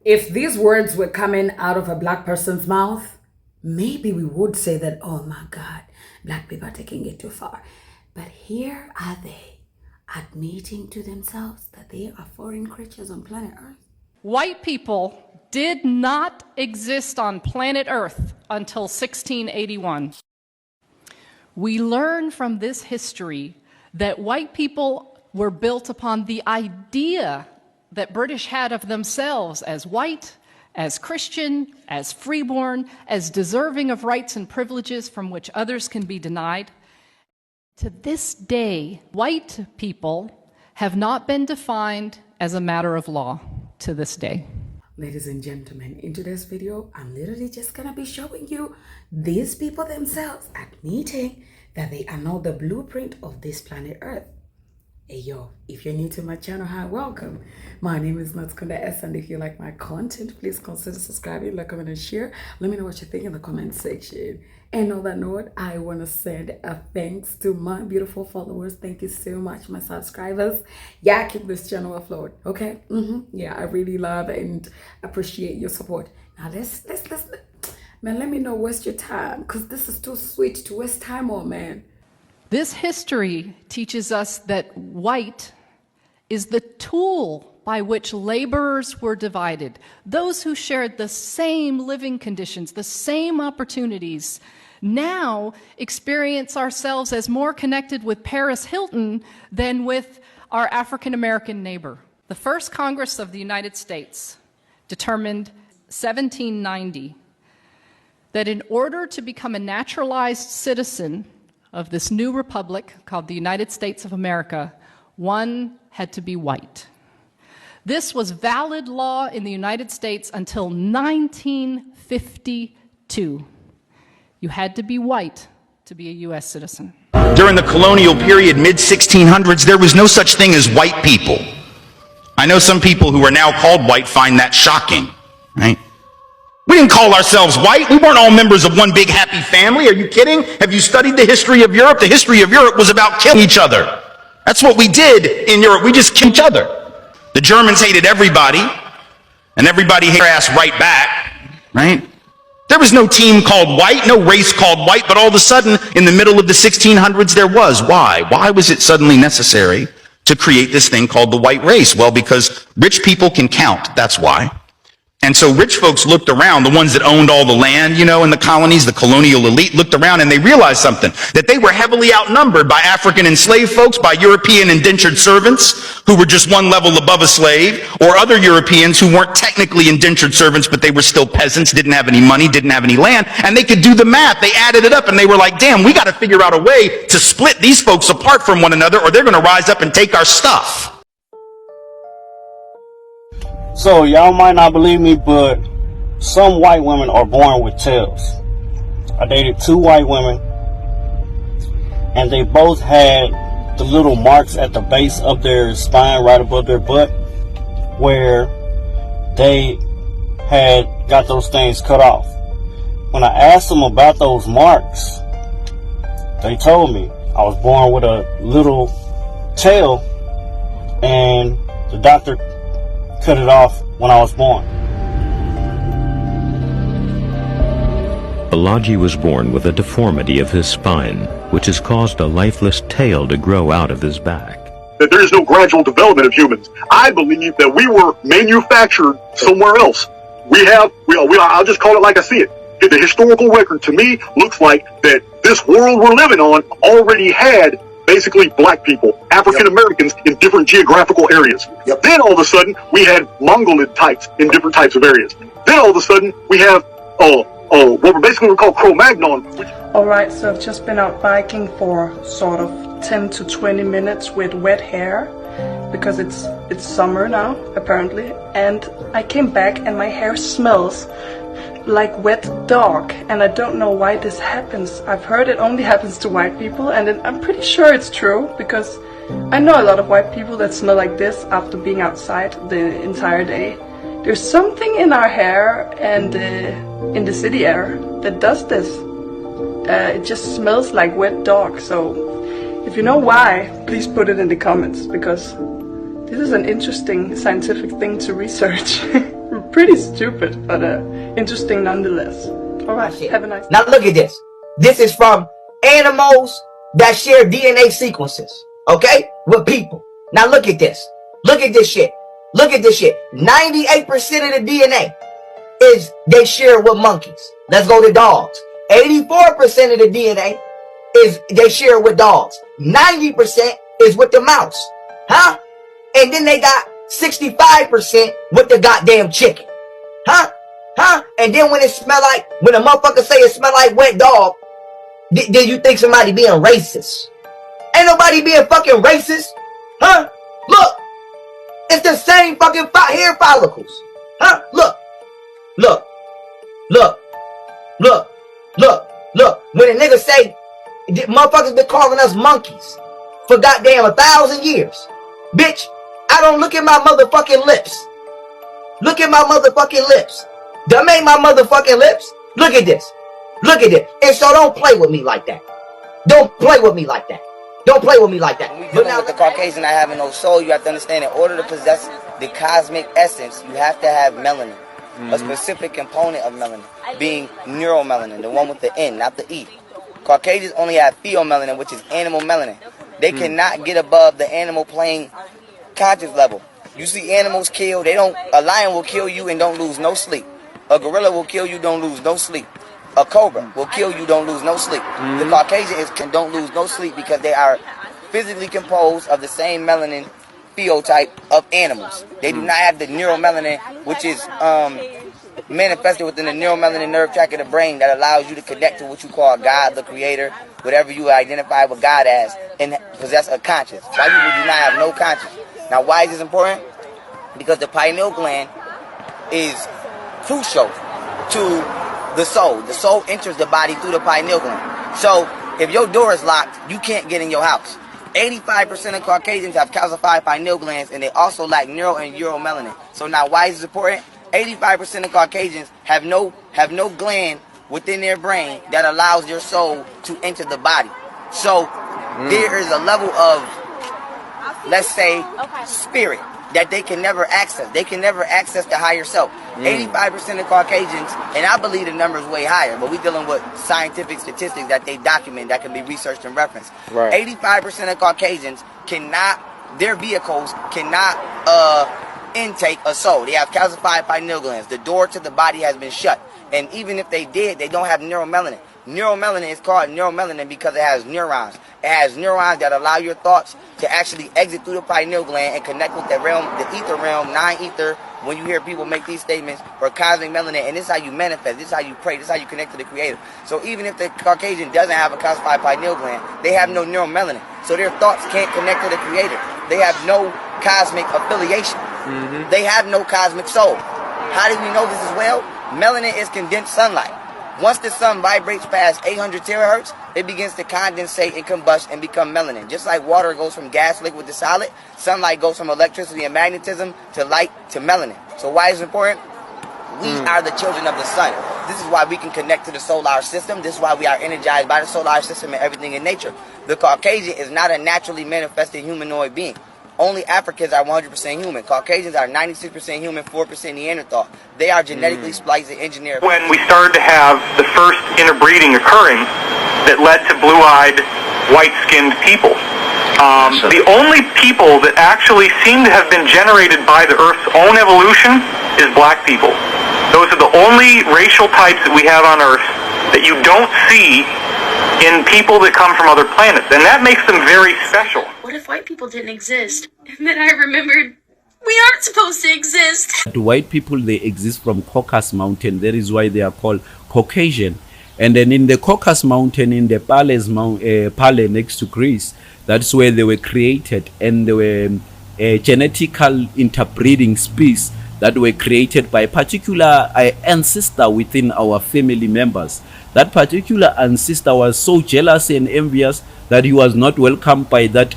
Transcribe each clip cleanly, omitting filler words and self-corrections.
If these words were coming out of a black person's mouth, maybe we would say that, oh my God, black people are taking it too far. But here are they admitting to themselves that they are foreign creatures on planet Earth. White people did not exist on planet Earth until 1681. We learn from this history that white people were built upon the idea that British had of themselves as white, as Christian, as freeborn, as deserving of rights and privileges from which others can be denied. To this day, white people have not been defined as a matter of law to this day. Ladies and gentlemen, in today's video, I'm literally just gonna be showing you these people themselves admitting that they are not the blueprint of this planet Earth. Hey yo, if you're new to my channel, hi, welcome. My name is Natskunda S, and if you like my content, please consider subscribing, like, comment, and share. Let me know what you think in the comment section. And on that note, I want to send a thanks to my beautiful followers. Thank you so much, my subscribers. Yeah, keep this channel afloat, okay? Yeah, I really love and appreciate your support. Now let's man, let me know, waste your time, because this is too sweet to waste time on, man. This history teaches us that white is the tool by which laborers were divided. Those who shared the same living conditions, the same opportunities, now experience ourselves as more connected with Paris Hilton than with our African American neighbor. The first Congress of the United States determined 1790 that in order to become a naturalized citizen of this new republic called the United States of America, one had to be white. This was valid law in the United States until 1952. You had to be white to be a U.S. citizen. During the colonial period, mid-1600s, there was no such thing as white people. I know some people who are now called white find that shocking, right? We didn't call ourselves white. We weren't all members of one big happy family. Are you kidding? Have you studied the history of Europe? The history of Europe was about killing each other. That's what we did in Europe. We just killed each other. The Germans hated everybody, and everybody hated their ass right back, right? There was no team called white, no race called white, but all of a sudden, in the middle of the 1600s, there was. Why? Why was it suddenly necessary to create this thing called the white race? Well, because rich people can count. That's why. And so rich folks looked around, the ones that owned all the land, you know, in the colonies, the colonial elite looked around and they realized something, that they were heavily outnumbered by African enslaved folks, by European indentured servants who were just one level above a slave, or other Europeans who weren't technically indentured servants, but they were still peasants, didn't have any money, didn't have any land, and they could do the math. They added it up and they were like, damn, we got to figure out a way to split these folks apart from one another or they're going to rise up and take our stuff. So y'all might not believe me, but some white women are born with tails. I dated 2 white women, and they both had the little marks at the base of their spine, right above their butt, where they had got those things cut off. When I asked them about those marks, they told me I was born with a little tail, and the doctor cut it off when I was born. Balaji was born with a deformity of his spine, which has caused a lifeless tail to grow out of his back. That there is no gradual development of humans. I believe that we were manufactured somewhere else. I'll just call it like I see it. The historical record to me looks like that this world we're living on already had basically black people, African Americans in different geographical areas. Then all of a sudden we had Mongolid types in different types of areas. Then all of a sudden we have what we're basically called Cro-Magnon. Alright, so I've just been out biking for sort of 10 to 20 minutes with wet hair because it's summer now apparently, and I came back and my hair smells like wet dog, and I don't know why this happens. I've heard it only happens to white people, and I'm pretty sure it's true because I know a lot of white people that smell like this after being outside the entire day. There's something in our hair and in the city air that does this. It just smells like wet dog. So if you know why, please put it in the comments, because this is an interesting scientific thing to research. pretty stupid, but interesting nonetheless. All right, have a nice day. Now look at this. This is from animals that share DNA sequences, okay, with people. Now look at this. Look at this shit. Look at this shit. 98% of the DNA is they share with monkeys. Let's go to dogs. 84% of the DNA is they share with dogs. 90% is with the mouse. Huh? And then they got 65% with the goddamn chicken. Huh? Huh? And then when a motherfucker say it smell like wet dog, then you think somebody being racist. Ain't nobody being fucking racist. Huh? Look. It's the same fucking hair follicles. Huh? Look. Look. Look. Look. Look. Look. When a nigga say, motherfuckers been calling us monkeys for goddamn 1,000 years. Bitch, I don't look at my motherfucking lips. Look at my motherfucking lips. Them ain't my motherfucking lips. Look at this. Look at it. And so don't play with me like that. Don't play with me like that. Don't play with me like that. When we dealing with the Caucasian not having no soul, you have to understand in order to possess the cosmic essence, you have to have melanin. A specific component of melanin being neuromelanin, the one with the N, not the E. Caucasians only have pheomelanin, which is animal melanin. They cannot get above the animal plane conscious level. You see animals kill, a lion will kill you and don't lose no sleep. A gorilla will kill you, don't lose no sleep. A cobra will kill you, don't lose no sleep. The Caucasians don't lose no sleep because they are physically composed of the same melanin phenotype of animals. They do not have the neuromelanin, which is manifested within the neuromelanin nerve tract of the brain that allows you to connect to what you call God, the creator, whatever you identify with God as, and possess a conscience. White people do not have no conscience. Now, why is this important? Because the pineal gland is crucial to the soul. The soul enters the body through the pineal gland. So, if your door is locked, you can't get in your house. 85% of Caucasians have calcified pineal glands, and they also lack neuro and uromelanin. So now, why is this important? 85% of Caucasians have no gland within their brain that allows their soul to enter the body. So there is a level of, let's say, spirit that they can never access. They can never access the higher self. 85% of Caucasians, and I believe the number is way higher, but we're dealing with scientific statistics that they document that can be researched and referenced. Right. 85% of Caucasians their vehicles cannot intake a soul. They have calcified pineal glands. The door to the body has been shut. And even if they did, they don't have neuromelanin. Neuromelanin is called neuromelanin because it has neurons. It has neurons that allow your thoughts to actually exit through the pineal gland and connect with the realm, the ether realm, non-ether. When you hear people make these statements, or cosmic melanin, and this is how you manifest, this is how you pray, this is how you connect to the creator. So even if the Caucasian doesn't have a calcified pineal gland, they have no neuromelanin. So their thoughts can't connect to the creator. They have no cosmic affiliation. They have no cosmic soul. How do we know this as well? Melanin is condensed sunlight. Once the sun vibrates past 800 terahertz, it begins to condensate and combust and become melanin. Just like water goes from gas, liquid to solid, sunlight goes from electricity and magnetism to light to melanin. So why is it important? We are the children of the sun. This is why we can connect to the solar system. This is why we are energized by the solar system and everything in nature. The Caucasian is not a naturally manifested humanoid being. Only Africans are 100% human. Caucasians are 96% human, 4% Neanderthal. They are genetically spliced and engineered. When we started to have the first interbreeding occurring that led to blue-eyed, white-skinned people. The only people that actually seem to have been generated by the Earth's own evolution is black people. Those are the only racial types that we have on Earth that you don't see in people that come from other planets, and that makes them very special. What if white people didn't exist? And then I remembered we aren't supposed to exist. White people, they exist from Caucasus Mountain. That is why they are called Caucasian. And then in the Caucasus Mountain, in the Pale next to Greece, that's where they were created, and they were a genetical interbreeding species that were created by a particular ancestor within our family members. That particular ancestor was so jealous and envious that he was not welcomed by that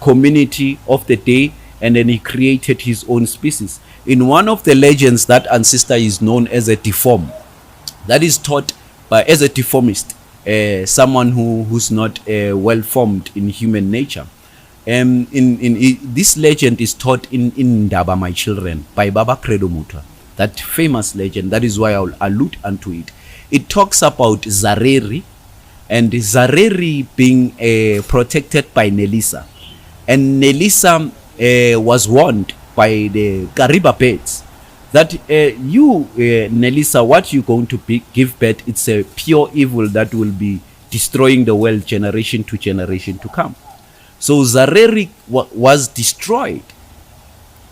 community of the day, and then he created his own species. In one of the legends, that ancestor is known as a deform. That is taught as a deformist, someone who's not well formed in human nature. This legend is taught in Ndaba, My Children, by Baba Credo Mutwa. that famous legend. That is why I'll allude unto it. It talks about Zareri, and Zareri being protected by Nelisa. And Nelisa was warned by the Kariba birds that Nelisa, what you're going to give birth, it's a pure evil that will be destroying the world generation to generation to come. So Zareri was destroyed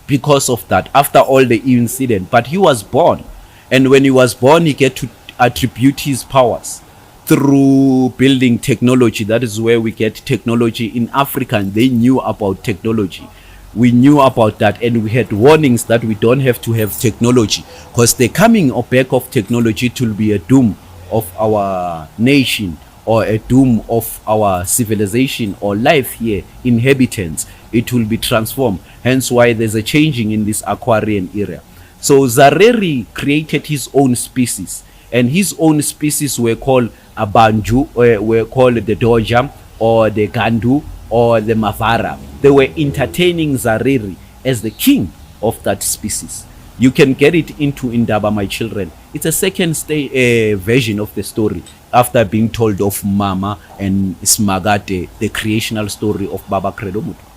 because of that, after all the incident. But he was born, and when he was born, he get to attribute his powers through building technology. That is where we get technology in Africa, and they knew about technology. We knew about that, and we had warnings that we don't have to have technology, because the coming or back of technology, it will be a doom of our nation, or a doom of our civilization or life here, inhabitants. It will be transformed. Hence why there's a changing in this Aquarian era. So Zareri created his own species, and his own species were called Abanju, were called the Doja, or the Gandu, or the Mavara. They were entertaining Zareri as the king of that species. You can get it into Indaba, my children. It's a second version of the story, after being told of Mama and Smagate, the creational story of Baba Credo Mutu.